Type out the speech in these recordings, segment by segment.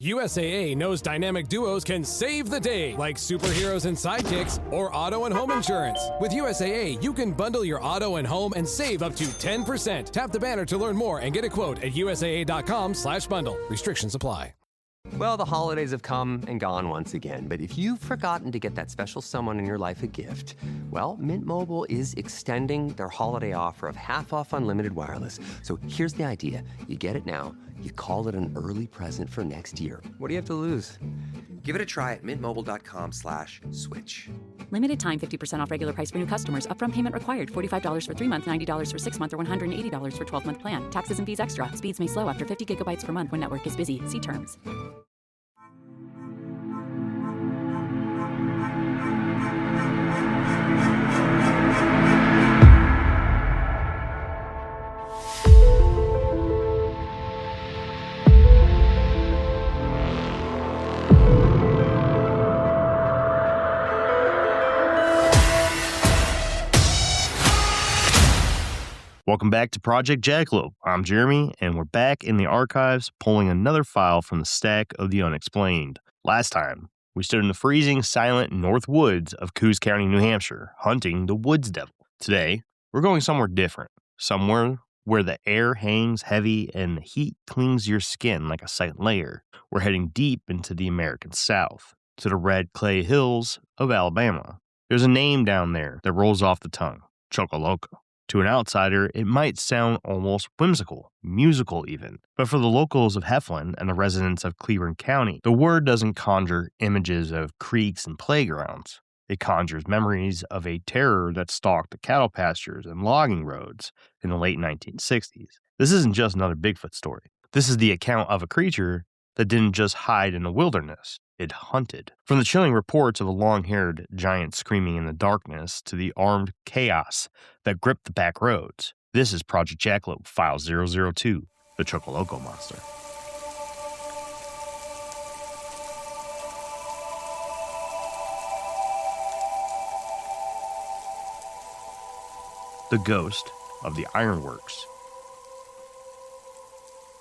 USAA knows dynamic duos can save the day, like superheroes and sidekicks or auto and home insurance. With USAA, you can bundle your auto and home and save up to 10%. Tap the banner to learn more and get a quote at usaa.com/bundle. Restrictions apply. Well, the holidays have come and gone once again, but if you've forgotten to get that special someone in your life a gift, well, Mint Mobile is extending their holiday offer of half off unlimited wireless. So here's the idea. You get it now. You call it an early present for next year. What do you have to lose? Give it a try at mintmobile.com/switch. Limited time 50% off regular price for new customers. Upfront payment required. $45 for 3 months, $90 for 6 months, or $180 for 12-month plan. Taxes and fees extra. Speeds may slow after 50 gigabytes per month when network is busy. See terms. Welcome back to Project Jackalope. I'm Jeremy, and we're back in the archives pulling another file from the stack of the unexplained. Last time, we stood in the freezing, silent north woods of Coos County, New Hampshire, hunting the woods devil. Today, we're going somewhere different, somewhere where the air hangs heavy and the heat clings your skin like a silent layer. We're heading deep into the American South, to the red clay hills of Alabama. There's a name down there that rolls off the tongue, Choccolocco. To an outsider, it might sound almost whimsical, musical even. But for the locals of Heflin and the residents of Cleburne County, the word doesn't conjure images of creeks and playgrounds. It conjures memories of a terror that stalked the cattle pastures and logging roads in the late 1960s. This isn't just another Bigfoot story. This is the account of a creature that didn't just hide in the wilderness. It hunted. From the chilling reports of a long-haired giant screaming in the darkness to the armed chaos that gripped the back roads, this is Project Jackalope File 002, the Choccolocco Monster. The Ghost of the Ironworks.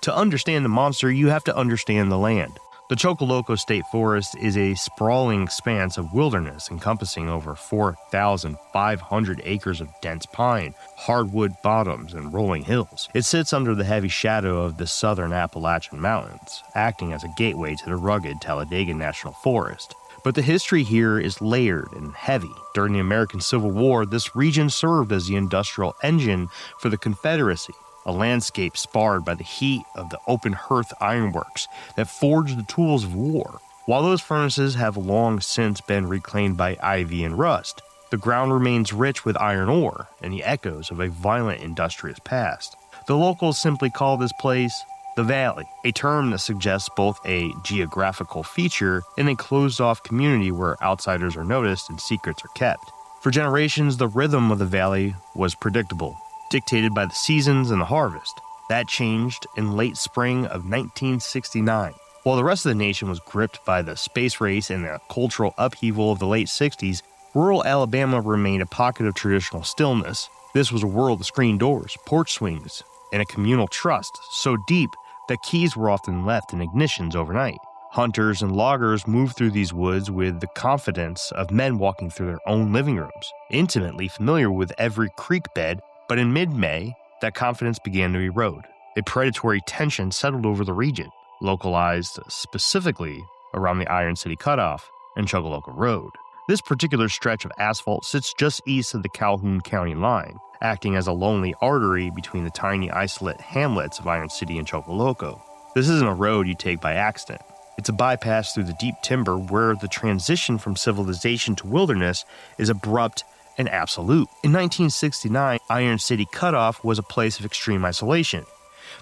To understand the monster, you have to understand the land. The Choccolocco State Forest is a sprawling expanse of wilderness encompassing over 4,500 acres of dense pine, hardwood bottoms, and rolling hills. It sits under the heavy shadow of the southern Appalachian Mountains, acting as a gateway to the rugged Talladega National Forest. But the history here is layered and heavy. During the American Civil War, this region served as the industrial engine for the Confederacy, a landscape sparred by the heat of the open hearth ironworks that forged the tools of war. While those furnaces have long since been reclaimed by ivy and rust, the ground remains rich with iron ore and the echoes of a violent industrious past. The locals simply call this place the Valley, a term that suggests both a geographical feature and a closed-off community where outsiders are noticed and secrets are kept. For generations, the rhythm of the valley was predictable, dictated by the seasons and the harvest. That changed in late spring of 1969. While the rest of the nation was gripped by the space race and the cultural upheaval of the late 60s, rural Alabama remained a pocket of traditional stillness. This was a world of screen doors, porch swings, and a communal trust so deep that keys were often left in ignitions overnight. Hunters and loggers moved through these woods with the confidence of men walking through their own living rooms, intimately familiar with every creek bed. But in mid-May, that confidence began to erode. A predatory tension settled over the region, localized specifically around the Iron City Cutoff and Choccolocco Road. This particular stretch of asphalt sits just east of the Calhoun County line, acting as a lonely artery between the tiny isolate hamlets of Iron City and Choccolocco. This isn't a road you take by accident. It's a bypass through the deep timber where the transition from civilization to wilderness is abrupt and absolute. In 1969, Iron City Cutoff was a place of extreme isolation.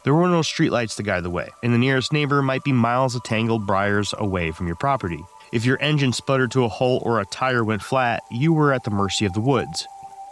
There were no streetlights to guide the way, and the nearest neighbor might be miles of tangled briars away from your property. If your engine sputtered to a halt or a tire went flat, you were at the mercy of the woods.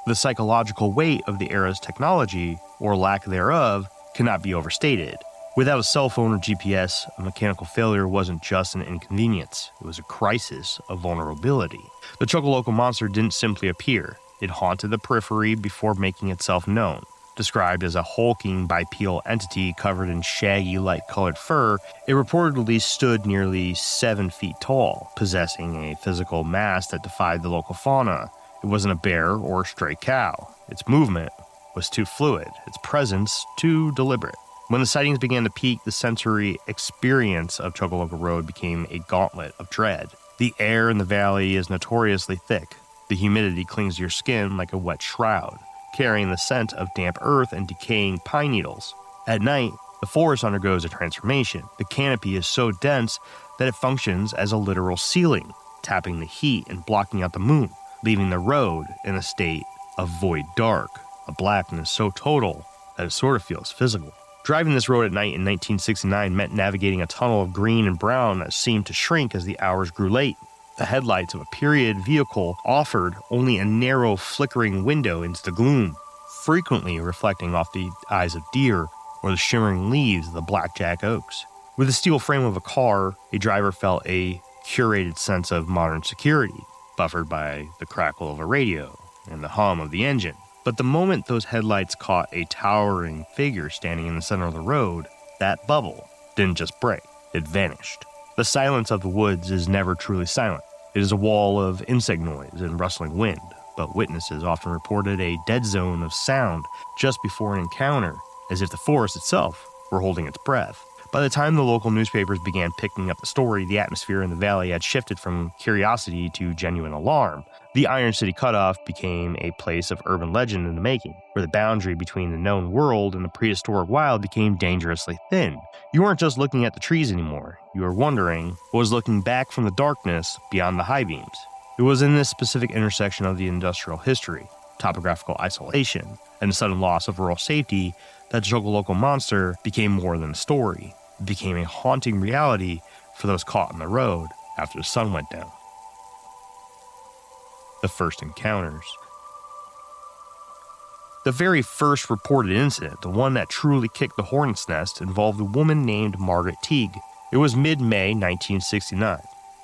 The psychological weight of the era's technology, or lack thereof, cannot be overstated. Without a cell phone or GPS, a mechanical failure wasn't just an inconvenience, it was a crisis of vulnerability. The Choccolocco Monster didn't simply appear, it haunted the periphery before making itself known. Described as a hulking bipedal entity covered in shaggy, light-colored fur, it reportedly stood nearly 7 feet tall, possessing a physical mass that defied the local fauna. It wasn't a bear or a stray cow. Its movement was too fluid, its presence too deliberate. When the sightings began to peak, the sensory experience of Choccolocco Road became a gauntlet of dread. The air in the valley is notoriously thick. The humidity clings to your skin like a wet shroud, carrying the scent of damp earth and decaying pine needles. At night, the forest undergoes a transformation. The canopy is so dense that it functions as a literal ceiling, tapping the heat and blocking out the moon, leaving the road in a state of void dark, a blackness so total that it sort of feels physical. Driving this road at night in 1969 meant navigating a tunnel of green and brown that seemed to shrink as the hours grew late. The headlights of a period vehicle offered only a narrow, flickering window into the gloom, frequently reflecting off the eyes of deer or the shimmering leaves of the blackjack oaks. With the steel frame of a car, a driver felt a curated sense of modern security, buffered by the crackle of a radio and the hum of the engine. But the moment those headlights caught a towering figure standing in the center of the road, that bubble didn't just break, it vanished. The silence of the woods is never truly silent. It is a wall of insect noise and rustling wind, but witnesses often reported a dead zone of sound just before an encounter, as if the forest itself were holding its breath. By the time the local newspapers began picking up the story, the atmosphere in the valley had shifted from curiosity to genuine alarm. The Iron City Cutoff became a place of urban legend in the making, where the boundary between the known world and the prehistoric wild became dangerously thin. You weren't just looking at the trees anymore. You were wondering what was looking back from the darkness beyond the high beams. It was in this specific intersection of the industrial history, topographical isolation, and the sudden loss of rural safety that Choccolocco Monster became more than a story. It became a haunting reality for those caught on the road after the sun went down. The first encounters. The very first reported incident, the one that truly kicked the hornet's nest, involved a woman named Margaret Teague. It was mid-May 1969.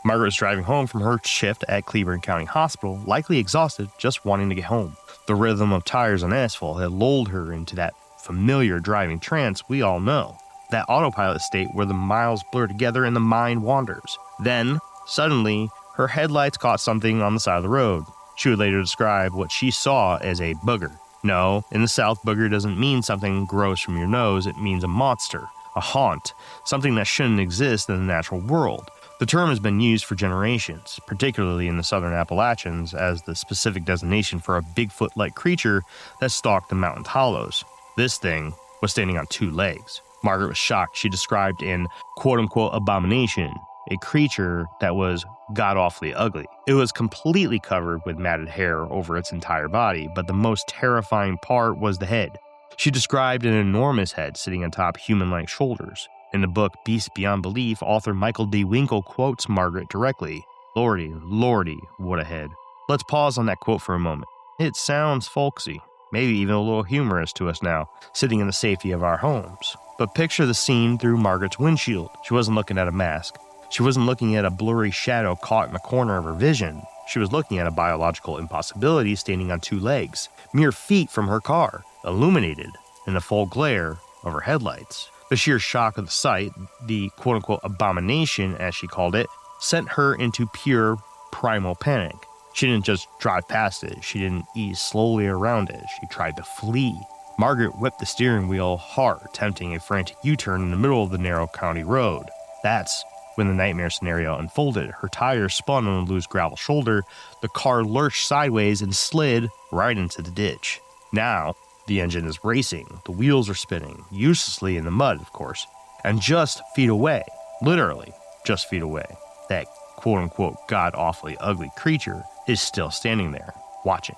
Margaret was driving home from her shift at Cleburne County Hospital, likely exhausted, just wanting to get home. The rhythm of tires on asphalt had lulled her into that familiar driving trance we all know. That autopilot state where the miles blur together and the mind wanders. Then, suddenly, her headlights caught something on the side of the road. She would later describe what she saw as a booger. No, in the South, booger doesn't mean something gross from your nose, it means a monster, a haunt, something that shouldn't exist in the natural world. The term has been used for generations, particularly in the southern Appalachians, as the specific designation for a Bigfoot-like creature that stalked the mountain hollows. This thing was standing on 2 legs. Margaret was shocked. She described an quote-unquote abomination, a creature that was god-awfully ugly. It was completely covered with matted hair over its entire body, but the most terrifying part was the head. She described an enormous head sitting atop human-like shoulders. In the book Beast Beyond Belief, author Michael D. Winkle quotes Margaret directly. Lordy, lordy, what a head. Let's pause on that quote for a moment. It sounds folksy, maybe even a little humorous to us now, sitting in the safety of our homes. But picture the scene through Margaret's windshield. She wasn't looking at a mask. She wasn't looking at a blurry shadow caught in the corner of her vision. She was looking at a biological impossibility standing on 2 legs, mere feet from her car, illuminated in the full glare of her headlights. The sheer shock of the sight, the quote-unquote abomination, as she called it, sent her into pure primal panic. She didn't just drive past it. She didn't ease slowly around it. She tried to flee. Margaret whipped the steering wheel hard, attempting a frantic U-turn in the middle of the narrow county road. That's when the nightmare scenario unfolded. Her tires spun on a loose gravel shoulder, the car lurched sideways and slid right into the ditch. Now, the engine is racing, the wheels are spinning, uselessly in the mud, of course, and just feet away, literally just feet away, that quote-unquote god-awfully ugly creature is still standing there, watching.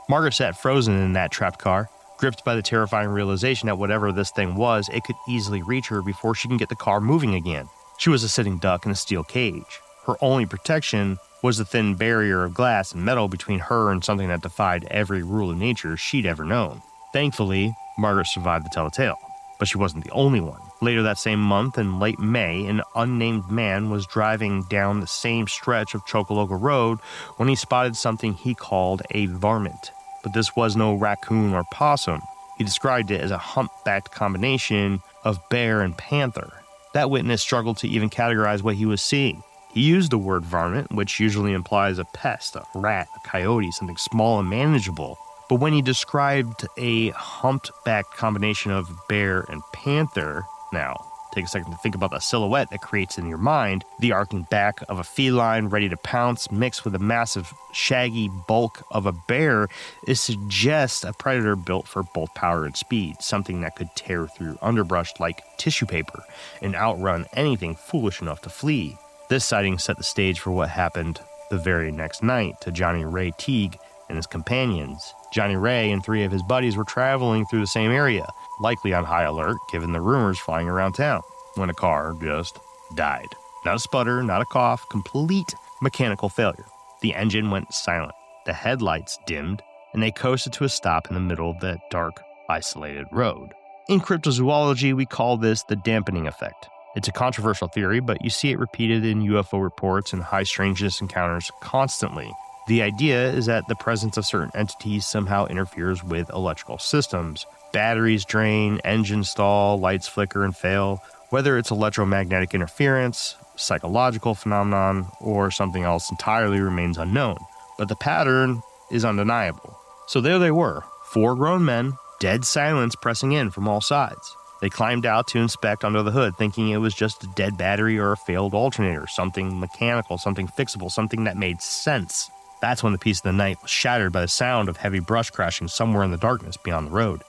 Margaret sat frozen in that trapped car, gripped by the terrifying realization that whatever this thing was, it could easily reach her before she can get the car moving again. She was a sitting duck in a steel cage. Her only protection was the thin barrier of glass and metal between her and something that defied every rule of nature she'd ever known. Thankfully, Margaret survived to tell the tale, but she wasn't the only one. Later that same month, in late May, an unnamed man was driving down the same stretch of Choccolocco Road when he spotted something he called a varmint. But this was no raccoon or possum. He described it as a humpbacked combination of bear and panther. That witness struggled to even categorize what he was seeing. He used the word varmint, which usually implies a pest, a rat, a coyote, something small and manageable. But when he described a humpbacked combination of bear and panther, now, take a second to think about the silhouette that creates in your mind, the arcing back of a feline ready to pounce mixed with the massive shaggy bulk of a bear, it suggests a predator built for both power and speed, something that could tear through underbrush like tissue paper and outrun anything foolish enough to flee. This sighting set the stage for what happened the very next night to Johnny Ray Teague and his companions. Johnny Ray and 3 of his buddies were traveling through the same area, likely on high alert given the rumors flying around town, when a car just died. Not a sputter, not a cough, complete mechanical failure. The engine went silent, the headlights dimmed, and they coasted to a stop in the middle of that dark, isolated road. In cryptozoology, we call this the dampening effect. It's a controversial theory, but you see it repeated in UFO reports and high strangeness encounters constantly. The idea is that the presence of certain entities somehow interferes with electrical systems. Batteries drain, engines stall, lights flicker and fail. Whether it's electromagnetic interference, psychological phenomenon, or something else entirely remains unknown. But the pattern is undeniable. So there they were, 4 grown men, dead silence pressing in from all sides. They climbed out to inspect under the hood, thinking it was just a dead battery or a failed alternator, something mechanical, something fixable, something that made sense. That's when the peace of the night was shattered by the sound of heavy brush crashing somewhere in the darkness beyond the road.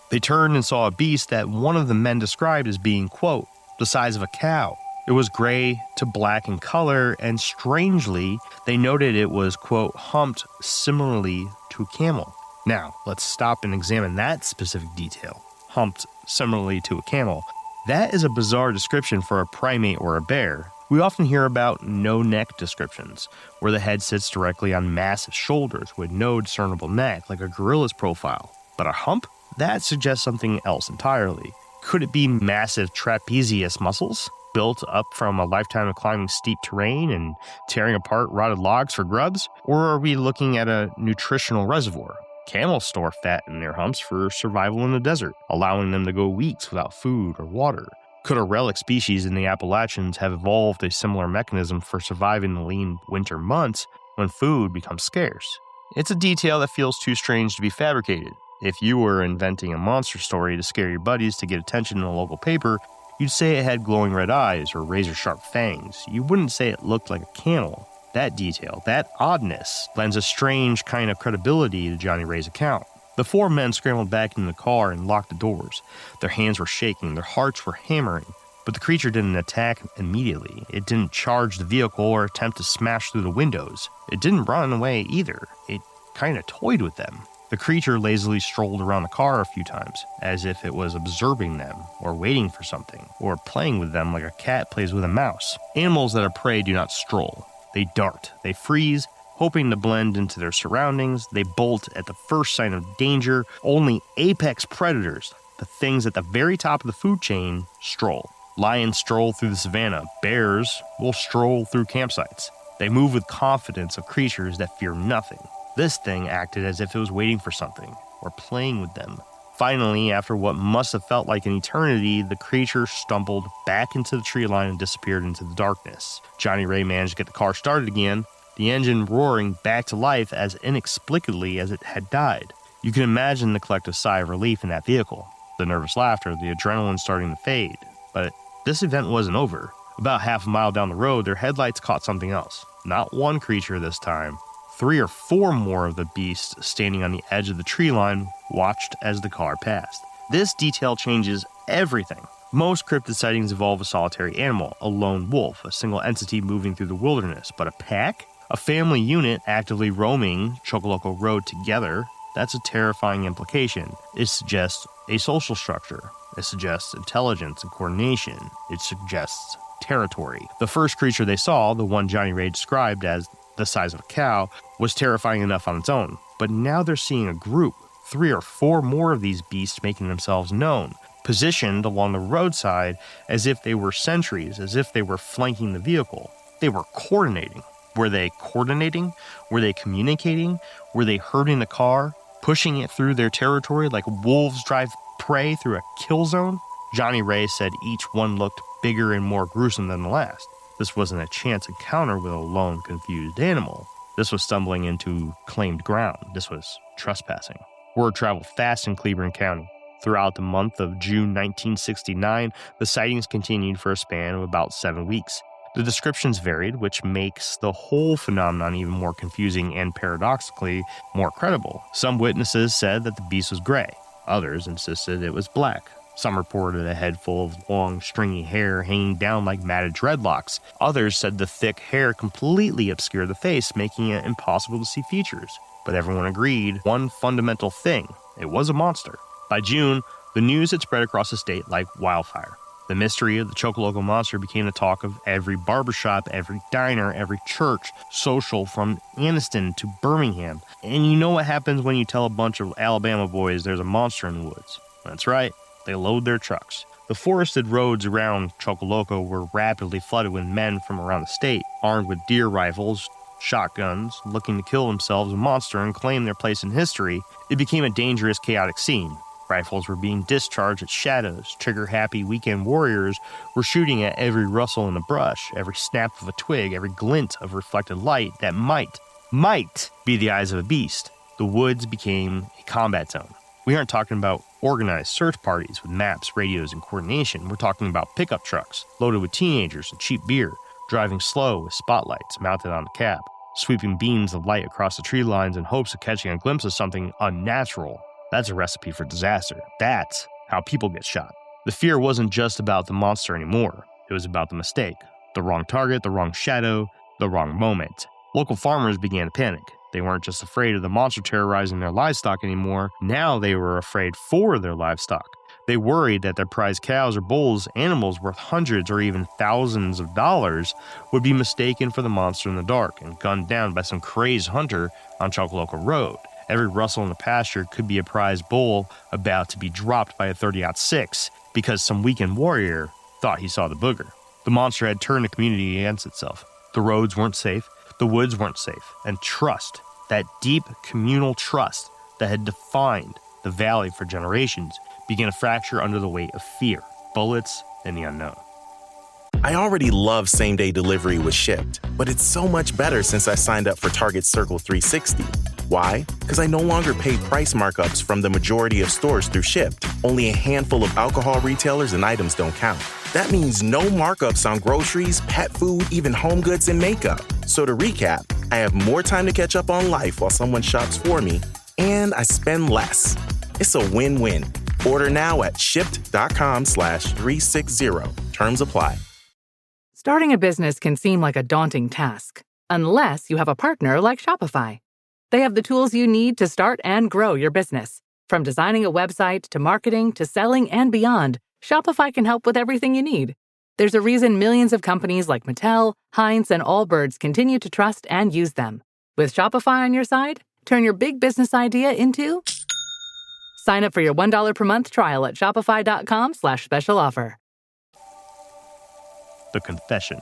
They turned and saw a beast that one of the men described as being, quote, the size of a cow. It was gray to black in color, and strangely, they noted it was, quote, humped similarly to a camel. Now, let's stop and examine that specific detail. Humped similarly to a camel. That is a bizarre description for a primate or a bear. We often hear about no-neck descriptions, where the head sits directly on massive shoulders with no discernible neck, like a gorilla's profile. But a hump? That suggests something else entirely. Could it be massive trapezius muscles, built up from a lifetime of climbing steep terrain and tearing apart rotted logs for grubs? Or are we looking at a nutritional reservoir? Camels store fat in their humps for survival in the desert, allowing them to go weeks without food or water. Could a relic species in the Appalachians have evolved a similar mechanism for surviving the lean winter months when food becomes scarce? It's a detail that feels too strange to be fabricated. If you were inventing a monster story to scare your buddies to get attention in a local paper, you'd say it had glowing red eyes or razor-sharp fangs. You wouldn't say it looked like a camel. That detail, that oddness, lends a strange kind of credibility to Johnny Ray's account. The 4 men scrambled back into the car and locked the doors. Their hands were shaking, their hearts were hammering. But the creature didn't attack immediately. It didn't charge the vehicle or attempt to smash through the windows. It didn't run away either. It kind of toyed with them. The creature lazily strolled around the car a few times, as if it was observing them, or waiting for something, or playing with them like a cat plays with a mouse. Animals that are prey do not stroll. They dart. They freeze, hoping to blend into their surroundings. They bolt at the first sign of danger. Only apex predators, the things at the very top of the food chain, stroll. Lions stroll through the savannah. Bears will stroll through campsites. They move with confidence of creatures that fear nothing. This thing acted as if it was waiting for something, or playing with them. Finally, after what must have felt like an eternity, the creature stumbled back into the tree line and disappeared into the darkness. Johnny Ray managed to get the car started again, the engine roaring back to life as inexplicably as it had died. You can imagine the collective sigh of relief in that vehicle, the nervous laughter, the adrenaline starting to fade. But this event wasn't over. About half a mile down the road, their headlights caught something else. Not one creature this time. 3 or 4 more of the beasts standing on the edge of the tree line watched as the car passed. This detail changes everything. Most cryptid sightings involve a solitary animal, a lone wolf, a single entity moving through the wilderness. But a pack? A family unit actively roaming Choccolocco Road together? That's a terrifying implication. It suggests a social structure. It suggests intelligence and coordination. It suggests territory. The first creature they saw, the one Johnny Ray described as the size of a cow, was terrifying enough on its own. But now they're seeing a group, 3 or 4 more of these beasts making themselves known, positioned along the roadside as if they were sentries, as if they were flanking the vehicle. They were coordinating. Were they coordinating? Were they communicating? Were they herding the car? pushing it through their territory like wolves drive prey through a kill zone? Johnny Ray said each one looked bigger and more gruesome than the last. This wasn't a chance encounter with a lone, confused animal. This was stumbling into claimed ground. This was trespassing. Word traveled fast in Cleburne County. Throughout the month of June 1969, the sightings continued for a span of about 7 weeks. The descriptions varied, which makes the whole phenomenon even more confusing and paradoxically more credible. Some witnesses said that the beast was gray. Others insisted it was black. Some reported a head full of long, stringy hair hanging down like matted dreadlocks. Others said the thick hair completely obscured the face, making it impossible to see features. But everyone agreed one fundamental thing: it was a monster. By June, the news had spread across the state like wildfire. The mystery of the Choccolocco Monster became the talk of every barbershop, every diner, every church, social from Anniston to Birmingham. And you know what happens when you tell a bunch of Alabama boys there's a monster in the woods? That's right, they load their trucks. The forested roads around Choccolocco were rapidly flooded with men from around the state, armed with deer rifles, shotguns, looking to kill themselves a monster and claim their place in history. It became a dangerous, chaotic scene. Rifles were being discharged at shadows. Trigger-happy weekend warriors were shooting at every rustle in the brush, every snap of a twig, every glint of reflected light that might be the eyes of a beast. The woods became a combat zone. We aren't talking about organized search parties with maps, radios, and coordination. We're talking about pickup trucks loaded with teenagers and cheap beer, driving slow with spotlights mounted on the cab, sweeping beams of light across the tree lines in hopes of catching a glimpse of something unnatural. That's a recipe for disaster. That's how people get shot. The fear wasn't just about the monster anymore. It was about the mistake. The wrong target, the wrong shadow, the wrong moment. Local farmers began to panic. They weren't just afraid of the monster terrorizing their livestock anymore. Now they were afraid for their livestock. They worried that their prized cows or bulls, animals worth hundreds or even thousands of dollars, would be mistaken for the monster in the dark and gunned down by some crazed hunter on Choccolocco Road. Every rustle in the pasture could be a prize bull about to be dropped by a 30-06 because some weekend warrior thought he saw the booger. The monster had turned the community against itself. The roads weren't safe, the woods weren't safe, and trust, that deep communal trust that had defined the valley for generations, began to fracture under the weight of fear, bullets, and the unknown. I already love same-day delivery with Shipt, but it's so much better since I signed up for Target's Circle 360. Why? Because I no longer pay price markups from the majority of stores through Shipt. Only a handful of alcohol retailers and items don't count. That means no markups on groceries, pet food, even home goods and makeup. So to recap, I have more time to catch up on life while someone shops for me, and I spend less. It's a win-win. Order now at shipt.com/360. Terms apply. Starting a business can seem like a daunting task, unless you have a partner like Shopify. They have the tools you need to start and grow your business. From designing a website to marketing to selling and beyond, Shopify can help with everything you need. There's a reason millions of companies like Mattel, Heinz, and Allbirds continue to trust and use them. With Shopify on your side, turn your big business idea into... Sign up for your $1 per month trial at shopify.com/special offer. The Confession.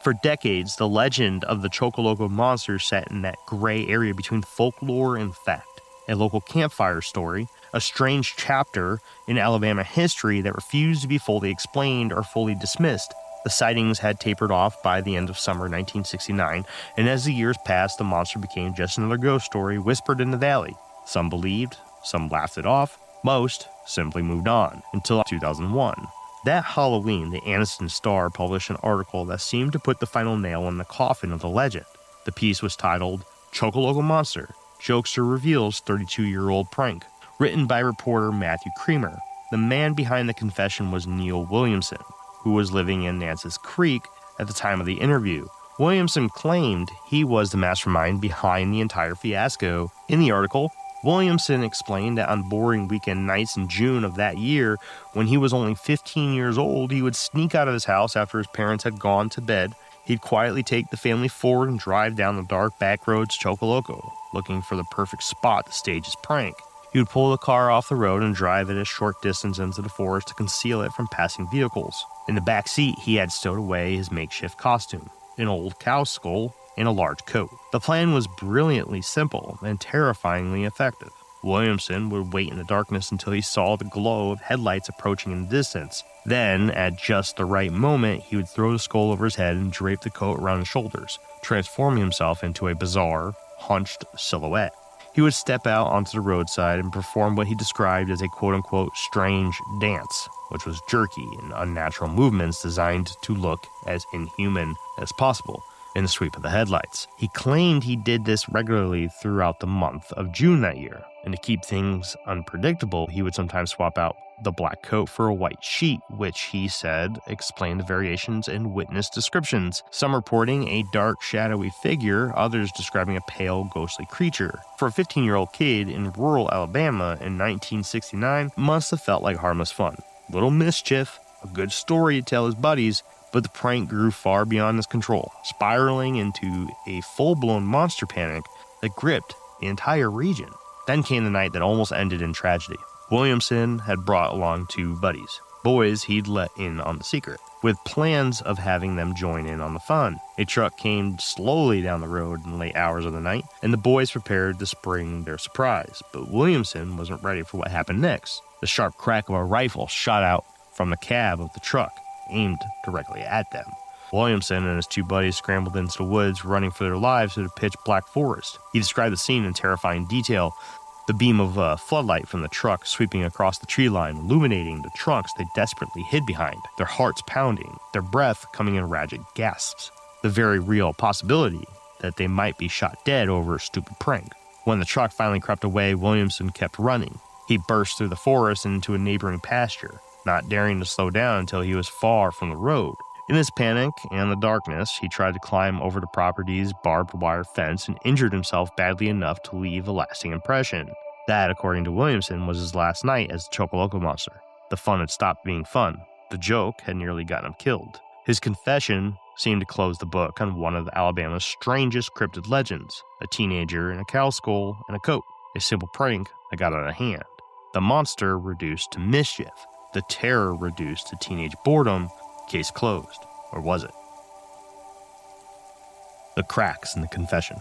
For decades, the legend of the Choccolocco Monster sat in that gray area between folklore and fact. A local campfire story, a strange chapter in Alabama history that refused to be fully explained or fully dismissed. The sightings had tapered off by the end of summer 1969, and as the years passed, the monster became just another ghost story whispered in the valley. Some believed, some laughed it off, most simply moved on, until 2001. That Halloween, the Anniston Star published an article that seemed to put the final nail in the coffin of the legend. The piece was titled, Choccolocco Monster, Jokester Reveals 32-Year-Old Prank, written by reporter Matthew Creamer. The man behind the confession was Neil Williamson, who was living in Nance's Creek at the time of the interview. Williamson claimed he was the mastermind behind the entire fiasco. In the article, Williamson explained that on boring weekend nights in June of that year, when he was only 15 years old, he would sneak out of his house after his parents had gone to bed. He'd quietly take the family forward and drive down the dark backroads to Choccolocco, looking for the perfect spot to stage his prank. He would pull the car off the road and drive it a short distance into the forest to conceal it from passing vehicles. In the back seat, he had stowed away his makeshift costume, an old cow skull in a large coat. The plan was brilliantly simple and terrifyingly effective. Williamson would wait in the darkness until he saw the glow of headlights approaching in the distance. Then, at just the right moment, he would throw the skull over his head and drape the coat around his shoulders, transforming himself into a bizarre, hunched silhouette. He would step out onto the roadside and perform what he described as a quote-unquote strange dance, which was jerky and unnatural movements designed to look as inhuman as possible in the sweep of the headlights. He claimed he did this regularly throughout the month of June that year, and to keep things unpredictable, he would sometimes swap out the black coat for a white sheet, which he said explained the variations in witness descriptions, some reporting a dark, shadowy figure, others describing a pale, ghostly creature. For a 15-year-old kid in rural Alabama in 1969, must have felt like harmless fun. Little mischief, a good story to tell his buddies, but the prank grew far beyond his control, spiraling into a full-blown monster panic that gripped the entire region. Then came the night that almost ended in tragedy. Williamson had brought along 2 buddies, boys he'd let in on the secret, with plans of having them join in on the fun. A truck came slowly down the road in the late hours of the night, and the boys prepared to spring their surprise. But Williamson wasn't ready for what happened next. The sharp crack of a rifle shot out from the cab of the truck, aimed directly at them. Williamson and his 2 buddies scrambled into the woods, running for their lives through the pitch-black forest. He described the scene in terrifying detail. The beam of floodlight from the truck sweeping across the tree line, illuminating the trunks they desperately hid behind, their hearts pounding, their breath coming in ragged gasps. The very real possibility that they might be shot dead over a stupid prank. When the truck finally crept away, Williamson kept running. He burst through the forest and into a neighboring pasture, not daring to slow down until he was far from the road. In his panic and the darkness, he tried to climb over the property's barbed wire fence and injured himself badly enough to leave a lasting impression. That, according to Williamson, was his last night as the Choccolocco Monster. The fun had stopped being fun. The joke had nearly gotten him killed. His confession seemed to close the book on one of Alabama's strangest cryptid legends, a teenager in a cow skull and a coat, a simple prank that got out of hand. The monster reduced to mischief, the terror reduced to teenage boredom. Case closed. Or was it? The cracks in the confession.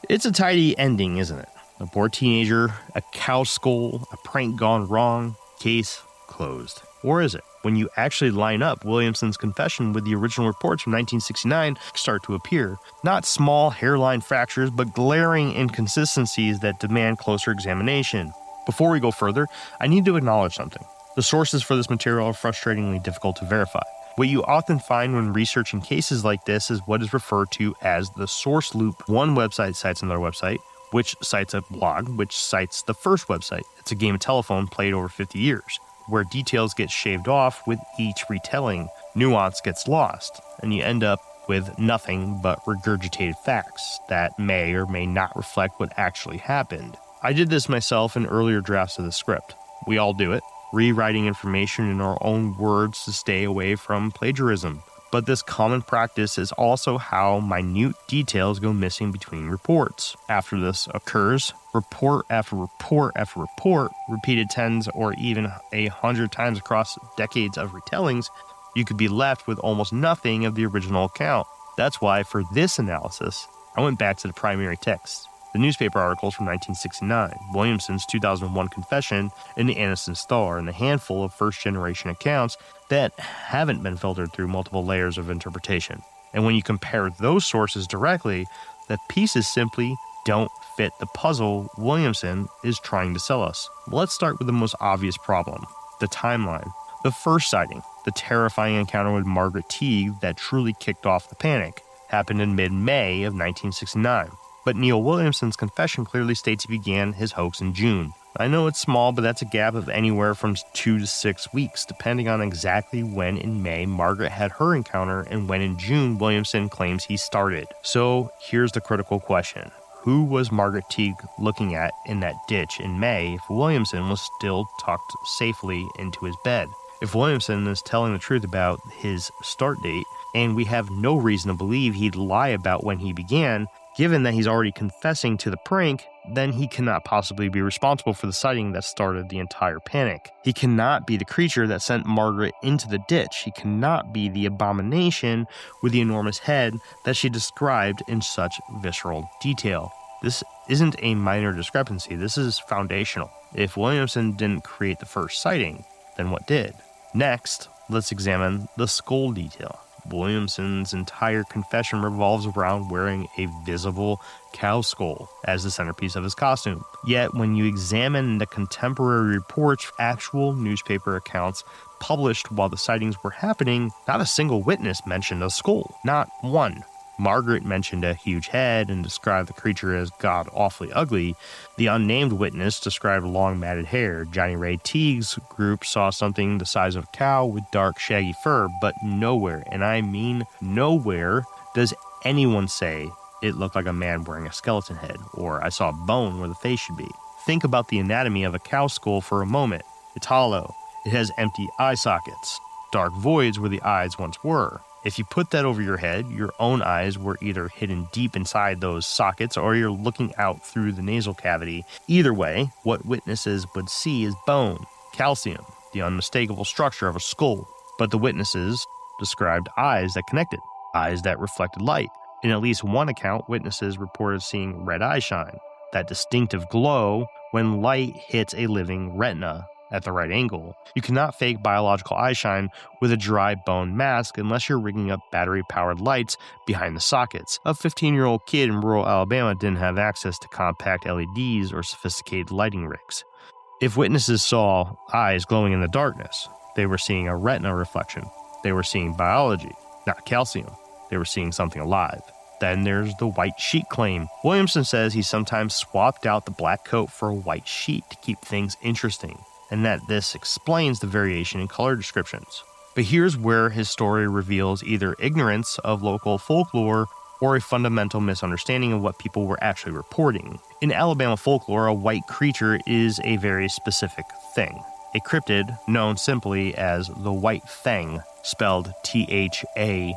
It's a tidy ending, isn't it? A poor teenager, a cow skull, a prank gone wrong, case closed. Or is it? When you actually line up Williamson's confession with the original reports from 1969, start to appear. Not small hairline fractures, but glaring inconsistencies that demand closer examination. Before we go further, I need to acknowledge something. The sources for this material are frustratingly difficult to verify. What you often find when researching cases like this is what is referred to as the source loop. One website cites another website, which cites a blog, which cites the first website. It's a game of telephone played over 50 years, where details get shaved off with each retelling. Nuance gets lost, and you end up with nothing but regurgitated facts that may or may not reflect what actually happened. I did this myself in earlier drafts of the script. We all do it. Rewriting information in our own words to stay away from plagiarism. But this common practice is also how minute details go missing between reports. After this occurs, report after report after report, repeated tens or even 100 times across decades of retellings, you could be left with almost nothing of the original account. That's why, for this analysis, I went back to the primary text. The newspaper articles from 1969, Williamson's 2001 confession in the Anniston Star, and a handful of first-generation accounts that haven't been filtered through multiple layers of interpretation. And when you compare those sources directly, the pieces simply don't fit the puzzle Williamson is trying to sell us. Let's start with the most obvious problem, the timeline. The first sighting, the terrifying encounter with Margaret Teague that truly kicked off the panic, happened in mid-May of 1969. But Neil Williamson's confession clearly states he began his hoax in June. I know it's small, but that's a gap of anywhere from 2 to 6 weeks, depending on exactly when in May Margaret had her encounter and when in June Williamson claims he started. So here's the critical question. Who was Margaret Teague looking at in that ditch in May if Williamson was still tucked safely into his bed? If Williamson is telling the truth about his start date, and we have no reason to believe he'd lie about when he began, Given that he's already confessing to the prank, then he cannot possibly be responsible for the sighting that started the entire panic. He cannot be the creature that sent Margaret into the ditch. He cannot be the abomination with the enormous head that she described in such visceral detail. This isn't a minor discrepancy, this is foundational. If Williamson didn't create the first sighting, then what did? Next, let's examine the skull detail. Williamson's entire confession revolves around wearing a visible cow skull as the centerpiece of his costume. Yet, when you examine the contemporary reports, actual newspaper accounts published while the sightings were happening, not a single witness mentioned a skull. Not one. Margaret mentioned a huge head and described the creature as god-awfully ugly. The unnamed witness described long matted hair. Johnny Ray Teague's group saw something the size of a cow with dark shaggy fur, but nowhere, and I mean nowhere, does anyone say it looked like a man wearing a skeleton head, or I saw a bone where the face should be. Think about the anatomy of a cow skull for a moment. It's hollow. It has empty eye sockets, dark voids where the eyes once were. If you put that over your head, your own eyes were either hidden deep inside those sockets or you're looking out through the nasal cavity. Either way, what witnesses would see is bone, calcium, the unmistakable structure of a skull. But the witnesses described eyes that connected, eyes that reflected light. In at least one account, witnesses reported seeing red eye shine, that distinctive glow when light hits a living retina at the right angle. You cannot fake biological eye shine with a dry bone mask unless you're rigging up battery-powered lights behind the sockets. A 15-year-old kid in rural Alabama didn't have access to compact LEDs or sophisticated lighting rigs. If witnesses saw eyes glowing in the darkness, they were seeing a retina reflection. They were seeing biology, not calcium. They were seeing something alive. Then there's the white sheet claim. Williamson says he sometimes swapped out the black coat for a white sheet to keep things interesting, and that this explains the variation in color descriptions. But here's where his story reveals either ignorance of local folklore or a fundamental misunderstanding of what people were actually reporting. In Alabama folklore, a white creature is a very specific thing. A cryptid known simply as the White Thing, spelled Thang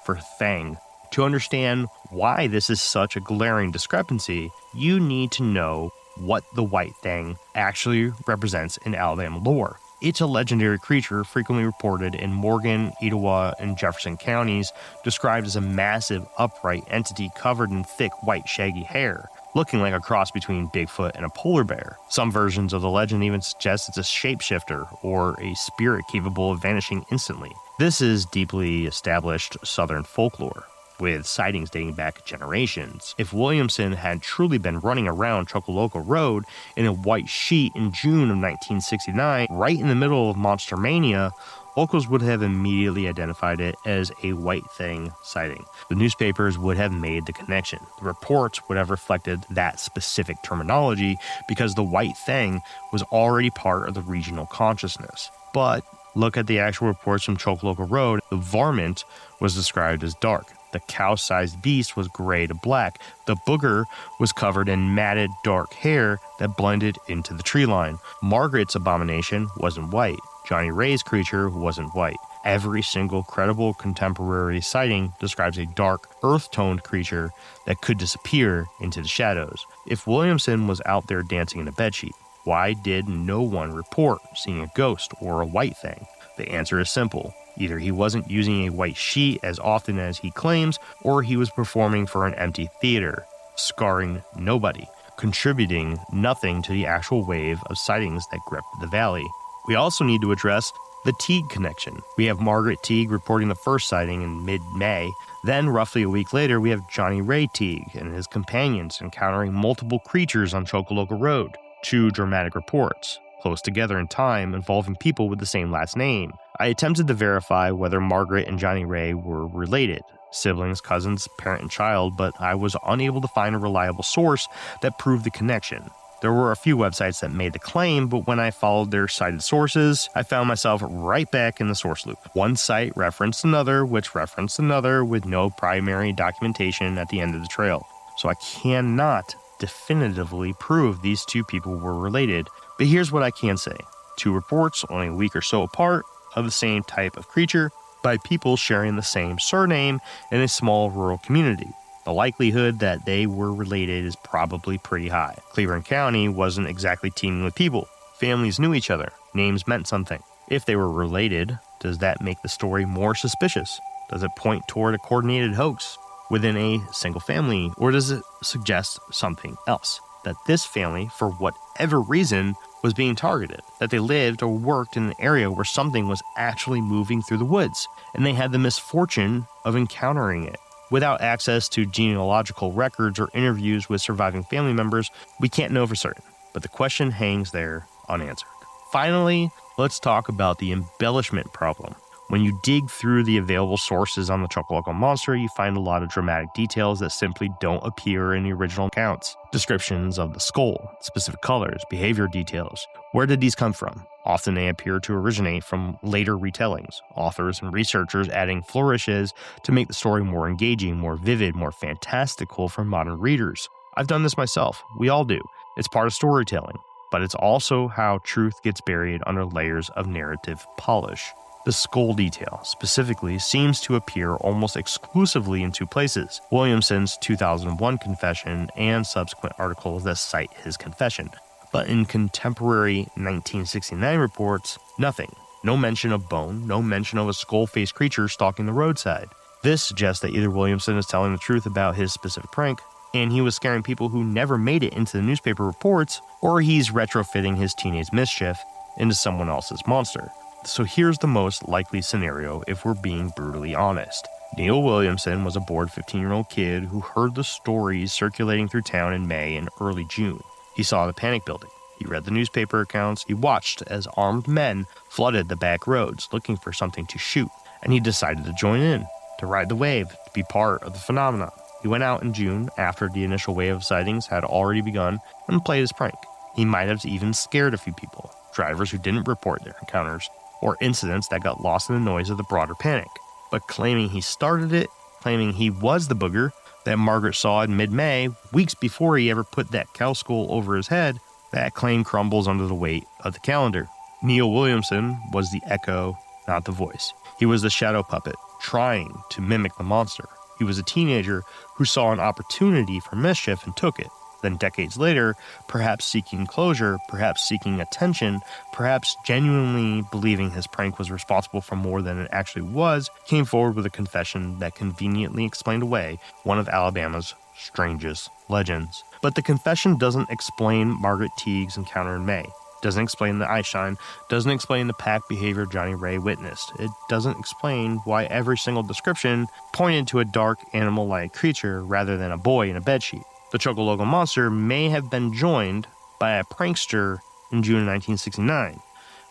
for thang. To understand why this is such a glaring discrepancy, you need to know what the White Thing actually represents in Alabama lore. It's a legendary creature frequently reported in Morgan, Etowah, and Jefferson counties, described as a massive, upright entity covered in thick, white, shaggy hair, looking like a cross between Bigfoot and a polar bear. Some versions of the legend even suggest it's a shapeshifter or a spirit capable of vanishing instantly. This is deeply established Southern folklore, with sightings dating back generations. If Williamson had truly been running around Choccolocco Road in a white sheet in June of 1969, right in the middle of Monster Mania, locals would have immediately identified it as a White Thing sighting. The newspapers would have made the connection. The reports would have reflected that specific terminology because the White Thing was already part of the regional consciousness. But look at the actual reports from Choccolocco Road. The varmint was described as dark. The cow-sized beast was gray to black. The booger was covered in matted dark hair that blended into the tree line. Margaret's abomination wasn't white. Johnny Ray's creature wasn't white. Every single credible contemporary sighting describes a dark, earth-toned creature that could disappear into the shadows. If Williamson was out there dancing in a bedsheet, why did no one report seeing a ghost or a white thing? The answer is simple. Either he wasn't using a white sheet as often as he claims, or he was performing for an empty theater, scarring nobody, contributing nothing to the actual wave of sightings that gripped the valley. We also need to address the Teague connection. We have Margaret Teague reporting the first sighting in mid-May. Then, roughly a week later, we have Johnny Ray Teague and his companions encountering multiple creatures on Choccolocco Road. Two dramatic reports, close together in time, involving people with the same last name. I attempted to verify whether Margaret and Johnny Ray were related, siblings, cousins, parent, and child, but I was unable to find a reliable source that proved the connection. There were a few websites that made the claim, but when I followed their cited sources, I found myself right back in the source loop. One site referenced another, which referenced another, with no primary documentation at the end of the trail. So I cannot definitively prove these two people were related, but here's what I can say. Two reports, only a week or so apart, of the same type of creature, by people sharing the same surname in a small rural community. The likelihood that they were related is probably pretty high. Cleburne County wasn't exactly teeming with people. Families knew each other. Names meant something. If they were related, does that make the story more suspicious? Does it point toward a coordinated hoax within a single family, or does it suggest something else? That this family, for whatever reason, was being targeted, that they lived or worked in an area where something was actually moving through the woods, and they had the misfortune of encountering it. Without access to genealogical records or interviews with surviving family members, we can't know for certain, but the question hangs there unanswered. Finally, let's talk about the embellishment problem. When you dig through the available sources on the Choccolocco Monster, you find a lot of dramatic details that simply don't appear in the original accounts. Descriptions of the skull, specific colors, behavior details. Where did these come from? Often they appear to originate from later retellings, authors and researchers adding flourishes to make the story more engaging, more vivid, more fantastical for modern readers. I've done this myself. We all do. It's part of storytelling, but it's also how truth gets buried under layers of narrative polish. The skull detail, specifically, seems to appear almost exclusively in two places: Williamson's 2001 confession and subsequent articles that cite his confession. But in contemporary 1969 reports, nothing. No mention of bone, no mention of a skull-faced creature stalking the roadside. This suggests that either Williamson is telling the truth about his specific prank, and he was scaring people who never made it into the newspaper reports, or he's retrofitting his teenage mischief into someone else's monster. So here's the most likely scenario if we're being brutally honest. Neil Williamson was a bored 15-year-old kid who heard the stories circulating through town in May and early June. He saw the panic building. He read the newspaper accounts. He watched as armed men flooded the back roads looking for something to shoot. And he decided to join in, to ride the wave, to be part of the phenomenon. He went out in June after the initial wave of sightings had already begun and played his prank. He might have even scared a few people, drivers who didn't report their encounters, or incidents that got lost in the noise of the broader panic. But claiming he started it, claiming he was the booger that Margaret saw in mid-May, weeks before he ever put that cow skull over his head, that claim crumbles under the weight of the calendar. Neil Williamson was the echo, not the voice. He was the shadow puppet, trying to mimic the monster. He was a teenager who saw an opportunity for mischief and took it. Then decades later, perhaps seeking closure, perhaps seeking attention, perhaps genuinely believing his prank was responsible for more than it actually was, came forward with a confession that conveniently explained away one of Alabama's strangest legends. But the confession doesn't explain Margaret Teague's encounter in May, doesn't explain the eye shine, doesn't explain the pack behavior Johnny Ray witnessed. It doesn't explain why every single description pointed to a dark animal-like creature rather than a boy in a bedsheet. The Choccolocco Monster may have been joined by a prankster in June 1969,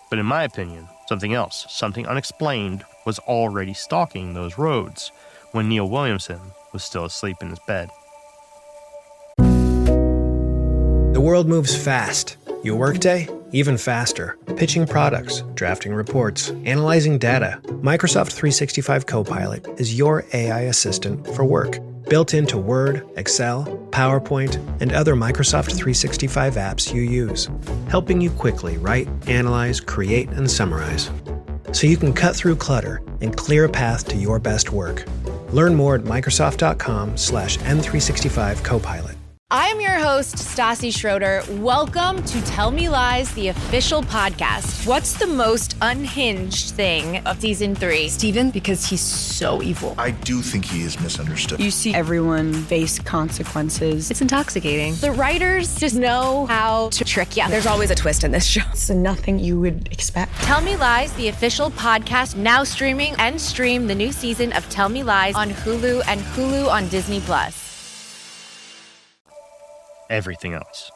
but in my opinion, something else, something unexplained, was already stalking those roads when Neil Williamson was still asleep in his bed. The world moves fast. Your workday, even faster. Pitching products, drafting reports, analyzing data. Microsoft 365 Copilot is your AI assistant for work. Built into Word, Excel, PowerPoint, and other Microsoft 365 apps you use, helping you quickly write, analyze, create, and summarize, so you can cut through clutter and clear a path to your best work. Learn more at Microsoft.com/M365 Copilot. I am your host, Stassi Schroeder. Welcome to Tell Me Lies, the official podcast. What's the most unhinged thing of season 3? Steven, because he's so evil. I do think he is misunderstood. You see everyone face consequences. It's intoxicating. The writers just know how to trick you. There's always a twist in this show. It's nothing you would expect. Tell Me Lies, the official podcast, now streaming, and stream the new season of Tell Me Lies on Hulu and Hulu on Disney+. Everything else.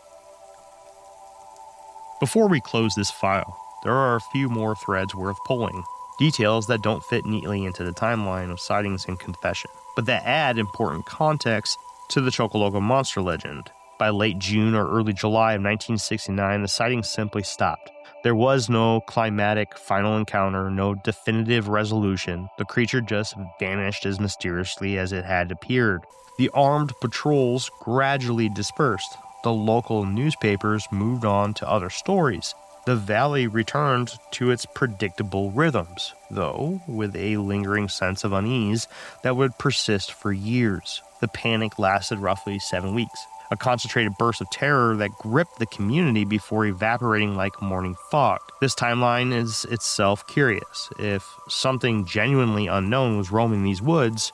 Before we close this file, there are a few more threads worth pulling, details that don't fit neatly into the timeline of sightings and confession, but that add important context to the Choccolocco Monster legend. By late June or early July of 1969, the sightings simply stopped. There was no climatic final encounter, no definitive resolution. The creature just vanished as mysteriously as it had appeared. The armed patrols gradually dispersed. The local newspapers moved on to other stories. the valley returned to its predictable rhythms, though with a lingering sense of unease that would persist for years. The panic lasted roughly 7 weeks, a concentrated burst of terror that gripped the community before evaporating like morning fog. This timeline is itself curious. If something genuinely unknown was roaming these woods,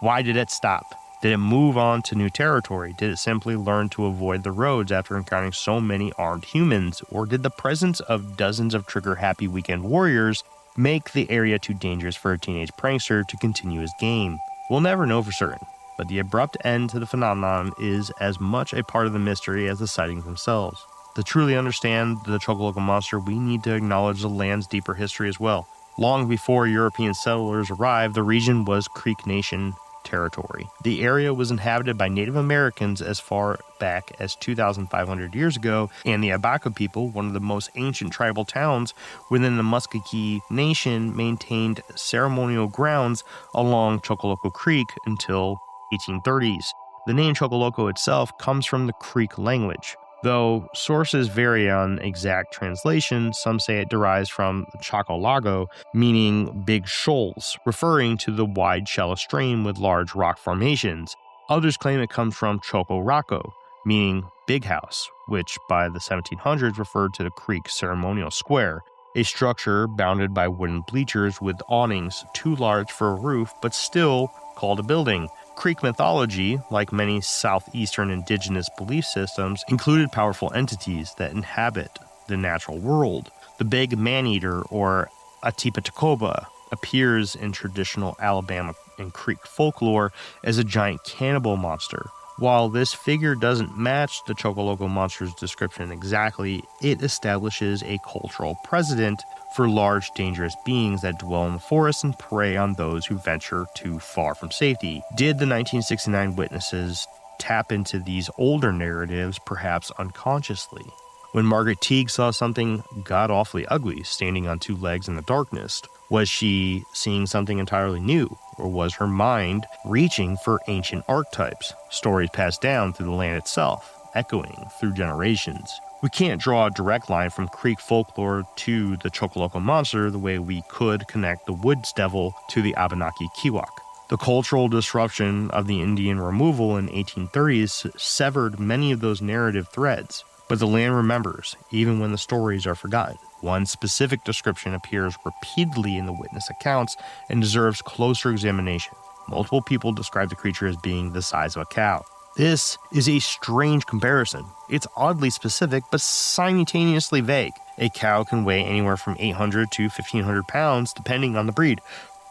why did it stop? Did it move on to new territory? Did it simply learn to avoid the roads after encountering so many armed humans? Or did the presence of dozens of trigger-happy weekend warriors make the area too dangerous for a teenage prankster to continue his game? We'll never know for certain, but the abrupt end to the phenomenon is as much a part of the mystery as the sightings themselves. To truly understand the Choccolocco Monster, we need to acknowledge the land's deeper history as well. Long before European settlers arrived, the region was Creek Nation territory. The area was inhabited by Native Americans as far back as 2,500 years ago, and the Abaca people, one of the most ancient tribal towns within the Muscogee Nation, maintained ceremonial grounds along Choccolocco Creek until 1830s. The name Choccolocco itself comes from the Creek language. Though sources vary on exact translation, some say it derives from Choccolocco, meaning big shoals, referring to the wide shallow stream with large rock formations. Others claim it comes from Choccolocco, meaning big house, which by the 1700s referred to the creek ceremonial square, a structure bounded by wooden bleachers with awnings too large for a roof but still called a building. Creek mythology, like many southeastern indigenous belief systems, included powerful entities that inhabit the natural world. The big man-eater, or Atipatokoba, appears in traditional Alabama and Creek folklore as a giant cannibal monster. While this figure doesn't match the Choccolocco Monster's description exactly, it establishes a cultural precedent for large, dangerous beings that dwell in the forest and prey on those who venture too far from safety. Did the 1969 witnesses tap into these older narratives, perhaps unconsciously? When Margaret Teague saw something god-awfully ugly standing on two legs in the darkness, was she seeing something entirely new? Or was her mind reaching for ancient archetypes, stories passed down through the land itself, echoing through generations? We can't draw a direct line from Creek folklore to the Choccolocco Monster the way we could connect the Woods Devil to the Abenaki Kiwak. The cultural disruption of the Indian removal in 1830s severed many of those narrative threads, but the land remembers, even when the stories are forgotten. One specific description appears repeatedly in the witness accounts and deserves closer examination. Multiple people describe the creature as being the size of a cow. This is a strange comparison. It's oddly specific, but simultaneously vague. A cow can weigh anywhere from 800 to 1,500 pounds, depending on the breed.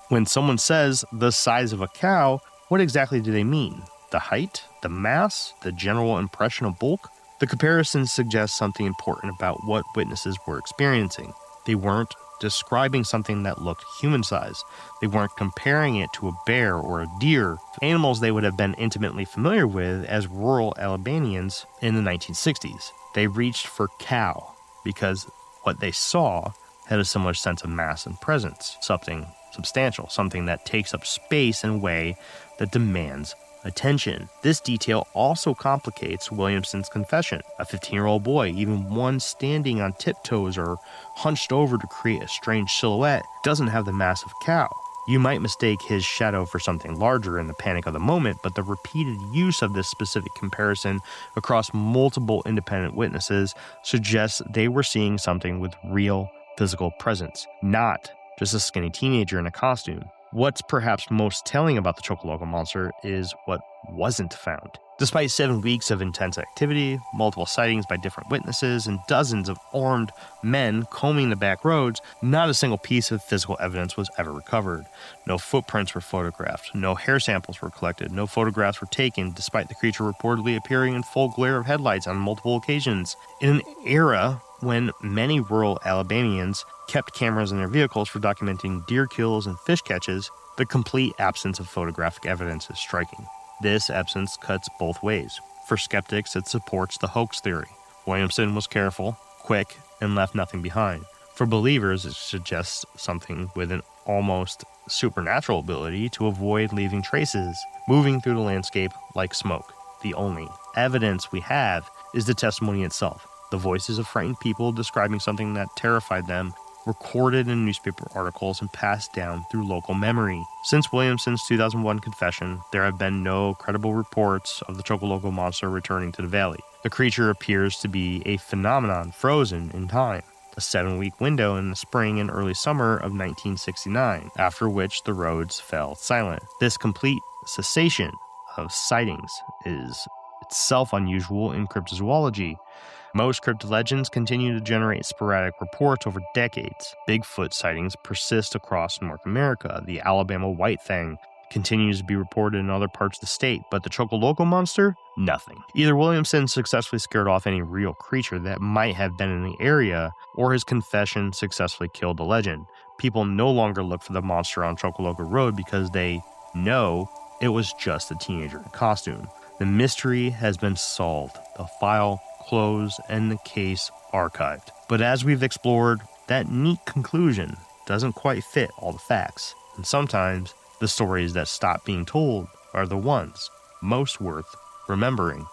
When someone says the size of a cow, what exactly do they mean? The height? The mass? The general impression of bulk? The comparison suggests something important about what witnesses were experiencing. They weren't describing something that looked human-sized. They weren't comparing it to a bear or a deer, animals they would have been intimately familiar with as rural Alabamians in the 1960s. They reached for cow because what they saw had a similar sense of mass and presence, something substantial, something that takes up space in a way that demands attention. This detail also complicates Williamson's confession. A 15-year-old boy, even one standing on tiptoes or hunched over to create a strange silhouette, doesn't have the mass of a cow. You might mistake his shadow for something larger in the panic of the moment, but the repeated use of this specific comparison across multiple independent witnesses suggests they were seeing something with real physical presence, not just a skinny teenager in a costume. What's perhaps most telling about the Choccolocco Monster is what wasn't found. Despite 7 weeks of intense activity, multiple sightings by different witnesses, and dozens of armed men combing the back roads, not a single piece of physical evidence was ever recovered. No footprints were photographed, no hair samples were collected, no photographs were taken, despite the creature reportedly appearing in full glare of headlights on multiple occasions. In an era when many rural Alabamians kept cameras in their vehicles for documenting deer kills and fish catches, the complete absence of photographic evidence is striking. This absence cuts both ways. For skeptics, it supports the hoax theory. Williamson was careful, quick, and left nothing behind. For believers, it suggests something with an almost supernatural ability to avoid leaving traces, moving through the landscape like smoke. The only evidence we have is the testimony itself. The voices of frightened people describing something that terrified them, recorded in newspaper articles and passed down through local memory. Since Williamson's 2001 confession, there have been no credible reports of the Choccolocco Monster returning to the valley. The creature appears to be a phenomenon frozen in time, a 7-week window in the spring and early summer of 1969, after which the roads fell silent. This complete cessation of sightings is itself unusual in cryptozoology. Most cryptid legends continue to generate sporadic reports over decades. Bigfoot sightings persist across North America. The Alabama White Thing continues to be reported in other parts of the state, but the Choccolocco Monster? Nothing. Either Williamson successfully scared off any real creature that might have been in the area, or his confession successfully killed the legend. People no longer look for the monster on Choccolocco Road because they know it was just a teenager in costume. The mystery has been solved. The file closed and the case archived. But as we've explored, that neat conclusion doesn't quite fit all the facts. And sometimes the stories that stop being told are the ones most worth remembering.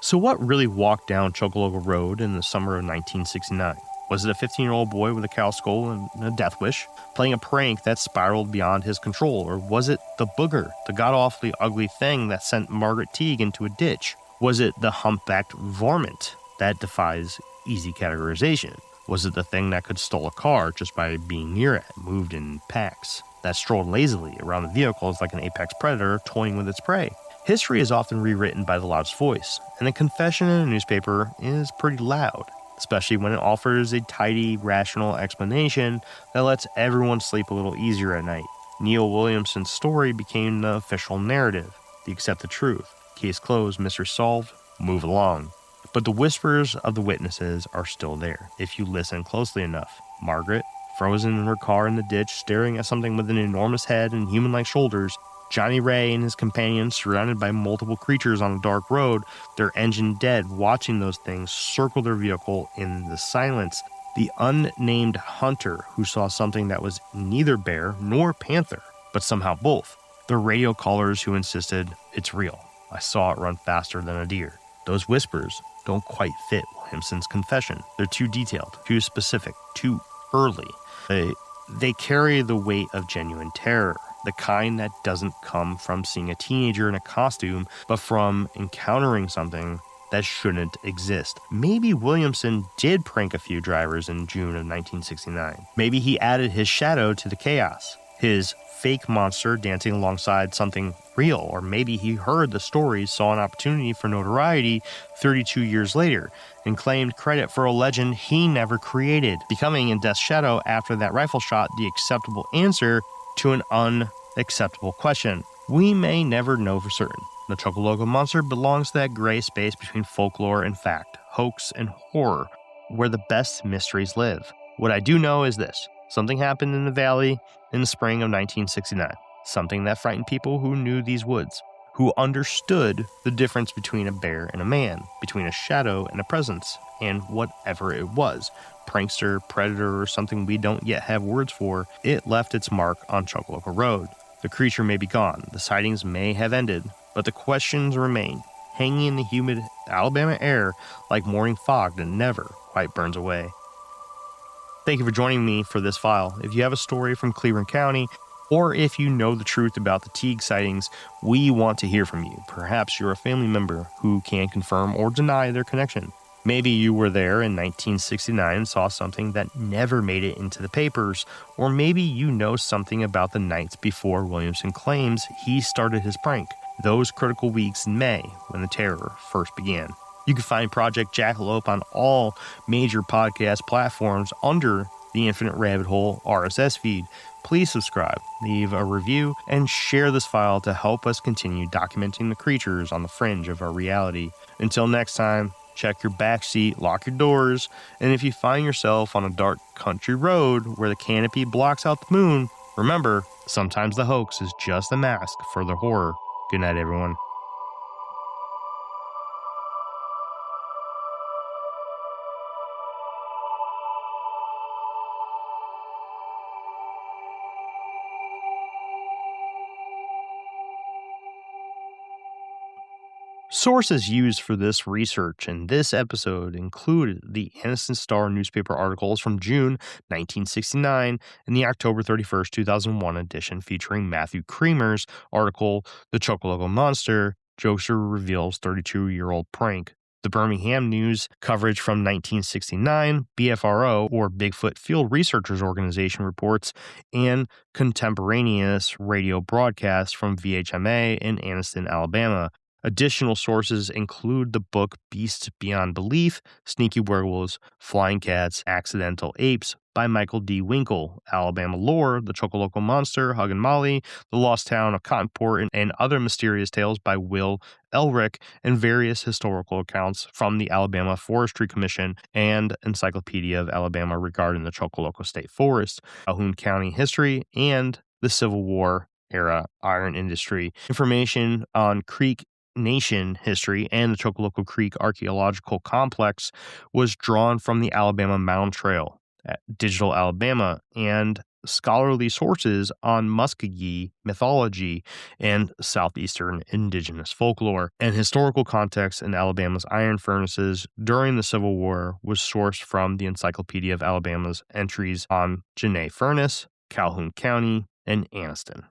So what really walked down Choccolocco Road in the summer of 1969? Was it a 15-year-old boy with a cow skull and a death wish, playing a prank that spiraled beyond his control? Or was it the booger, the god-awfully ugly thing that sent Margaret Teague into a ditch? Was it the humpbacked varmint that defies easy categorization? Was it the thing that could stole a car just by being near it, moved in packs, that strolled lazily around the vehicles like an apex predator toying with its prey? History is often rewritten by the loudest voice, and a confession in a newspaper is pretty loud, especially when it offers a tidy, rational explanation that lets everyone sleep a little easier at night. Neil Williamson's story became the official narrative, the accepted truth. Case closed, mystery solved, move along. But the whispers of the witnesses are still there, if you listen closely enough. Margaret, frozen in her car in the ditch, staring at something with an enormous head and human-like shoulders. Johnny Ray and his companions, surrounded by multiple creatures on a dark road, their engine dead, watching those things circle their vehicle in the silence. The unnamed hunter who saw something that was neither bear nor panther, but somehow both. The radio callers who insisted, "It's real. I saw it run faster than a deer." Those whispers don't quite fit Williamson's confession. They're too detailed, too specific, too early. They carry the weight of genuine terror, the kind that doesn't come from seeing a teenager in a costume, but from encountering something that shouldn't exist. Maybe Williamson did prank a few drivers in June of 1969. Maybe he added his shadow to the chaos, his fake monster dancing alongside something real, or maybe he heard the stories, saw an opportunity for notoriety 32 years later, and claimed credit for a legend he never created, becoming in Death's shadow after that rifle shot the acceptable answer to an unacceptable question. We may never know for certain. The Choccolocco Monster belongs to that gray space between folklore and fact, hoax and horror, where the best mysteries live. What I do know is this: something happened in the valley in the spring of 1969. Something that frightened people who knew these woods, who understood the difference between a bear and a man, between a shadow and a presence, and whatever it was, prankster, predator, or something we don't yet have words for, it left its mark on Choccolocco Road. The creature may be gone, the sightings may have ended, but the questions remain, hanging in the humid Alabama air like morning fog that never quite burns away. Thank you for joining me for this file. If you have a story from Cleburne County, or if you know the truth about the Teague sightings, we want to hear from you. Perhaps you're a family member who can confirm or deny their connection. Maybe you were there in 1969 and saw something that never made it into the papers, or maybe you know something about the nights before Williamson claims he started his prank, those critical weeks in May when the terror first began. You can find Project Jackalope on all major podcast platforms under the Infinite Rabbit Hole RSS feed. Please subscribe, leave a review, and share this file to help us continue documenting the creatures on the fringe of our reality. Until next time, check your backseat, lock your doors, and if you find yourself on a dark country road where the canopy blocks out the moon, remember, sometimes the hoax is just a mask for the horror. Good night, everyone. Sources used for this research in this episode include the Anniston Star newspaper articles from June 1969 and the October 31st, 2001 edition featuring Matthew Creamer's article, The Choccolocco Monster, Jokester Reveals 32-Year-Old Prank. The Birmingham News coverage from 1969, BFRO, or Bigfoot Field Researchers Organization reports, and contemporaneous radio broadcasts from VHMA in Anniston, Alabama. Additional sources include the book Beasts Beyond Belief, Sneaky Werewolves, Flying Cats, Accidental Apes by Michael D. Winkle, Alabama Lore, The Choccolocco Monster, Hug and Molly, The Lost Town of Cottonport, and Other Mysterious Tales by Will Elric, and various historical accounts from the Alabama Forestry Commission and Encyclopedia of Alabama regarding the Choccolocco State Forest, Calhoun County history, and the Civil War era iron industry. Information on Creek Nation history and the Choccolocco Creek Archaeological Complex was drawn from the Alabama Mound Trail at Digital Alabama and scholarly sources on Muskogee mythology and southeastern indigenous folklore. And historical context in Alabama's iron furnaces during the Civil War was sourced from the Encyclopedia of Alabama's entries on Jenné Furnace, Calhoun County, and Anniston.